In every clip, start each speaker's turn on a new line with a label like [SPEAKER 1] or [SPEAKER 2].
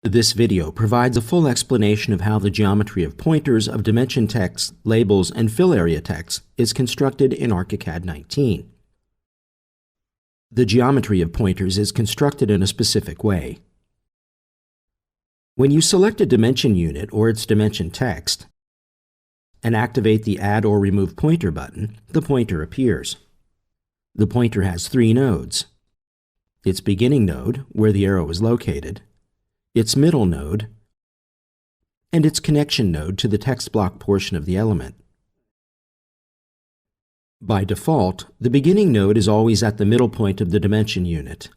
[SPEAKER 1] This video provides a full explanation of how the geometry of pointers of dimension text, labels, and fill area text is constructed in ARCHICAD 19. The geometry of pointers is constructed in a specific way. When you select a dimension unit or its dimension text and activate the Add or Remove Pointer button, the pointer appears. The pointer has three nodes: its beginning node, where the arrow is located, its middle node, and its connection node to the text block portion of the element. By default, the beginning node is always at the middle point of the dimension unit.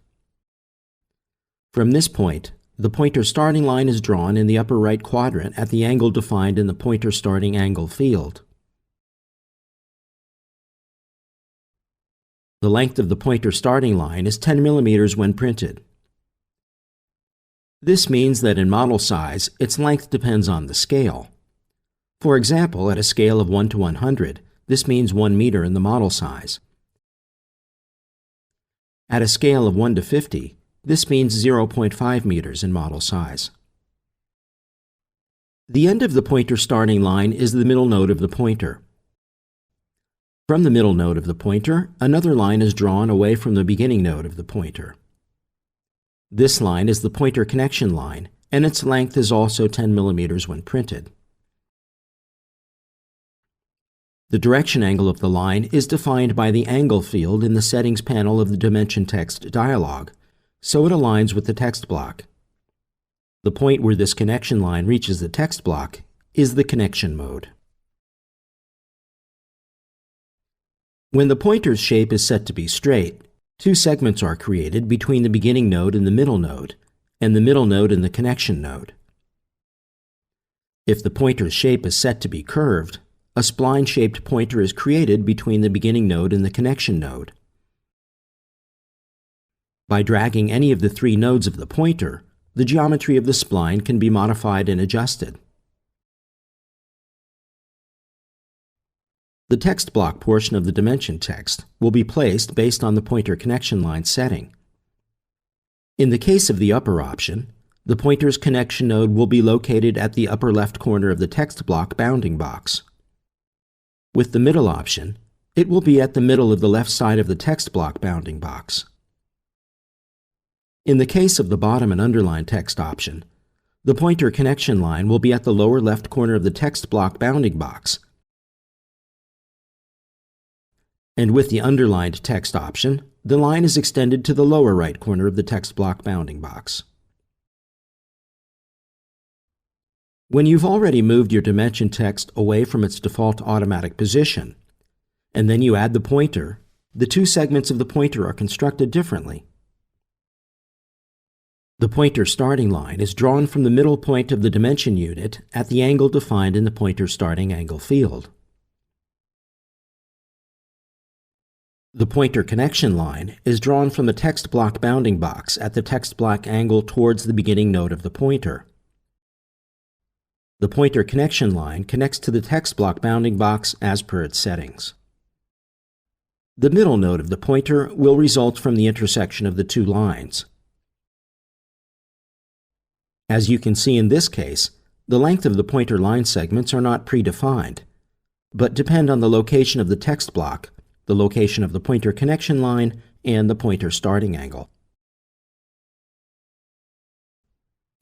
[SPEAKER 1] From this point, the pointer starting line is drawn in the upper right quadrant at the angle defined in the pointer starting angle field. The length of the pointer starting line is 10 millimeters when printed. This means that in model size, its length depends on the scale. For example, at a scale of 1 to 100, this means 1 meter in the model size. At a scale of 1 to 50, this means 0.5 meters in model size. The end of the pointer starting line is the middle node of the pointer. From the middle node of the pointer, another line is drawn away from the beginning node of the pointer. This line is the pointer connection line, and its length is also 10 millimeters when printed. The direction angle of the line is defined by the angle field in the settings panel of the dimension text dialog, so it aligns with the text block. The point where this connection line reaches the text block is the connection mode. When the pointer's shape is set to be straight, two segments are created between the beginning node and the middle node, and the middle node and the connection node. If the pointer's shape is set to be curved, a spline-shaped pointer is created between the beginning node and the connection node. By dragging any of the three nodes of the pointer, the geometry of the spline can be modified and adjusted. The text block portion of the dimension text will be placed based on the pointer connection line setting. In the case of the upper option, the pointer's connection node will be located at the upper left corner of the text block bounding box. With the middle option, it will be at the middle of the left side of the text block bounding box. In the case of the bottom and underlined text option, the pointer connection line will be at the lower left corner of the text block bounding box. And with the underlined text option, the line is extended to the lower right corner of the text block bounding box. When you've already moved your dimension text away from its default automatic position, and then you add the pointer, the two segments of the pointer are constructed differently. The pointer starting line is drawn from the middle point of the dimension unit at the angle defined in the pointer starting angle field. The pointer connection line is drawn from the text block bounding box at the text block angle towards the beginning node of the pointer. The pointer connection line connects to the text block bounding box as per its settings. The middle node of the pointer will result from the intersection of the two lines. As you can see in this case, the length of the pointer line segments are not predefined, but depend on the location of the text block, the location of the pointer connection line, and the pointer starting angle.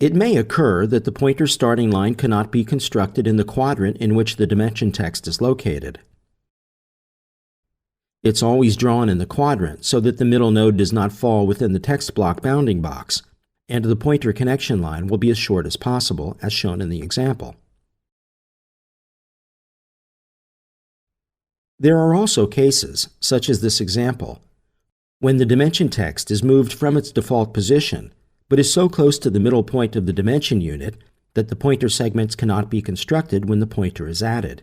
[SPEAKER 1] It may occur that the pointer starting line cannot be constructed in the quadrant in which the dimension text is located. It's always drawn in the quadrant so that the middle node does not fall within the text block bounding box, and the pointer connection line will be as short as possible, as shown in the example. There are also cases, such as this example, when the dimension text is moved from its default position, but is so close to the middle point of the dimension unit that the pointer segments cannot be constructed when the pointer is added.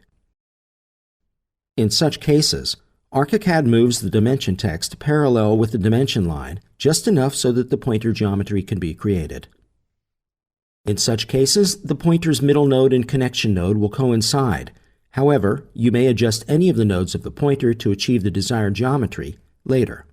[SPEAKER 1] In such cases, ARCHICAD moves the dimension text parallel with the dimension line just enough so that the pointer geometry can be created. In such cases, the pointer's middle node and connection node will coincide. However, you may adjust any of the nodes of the pointer to achieve the desired geometry later.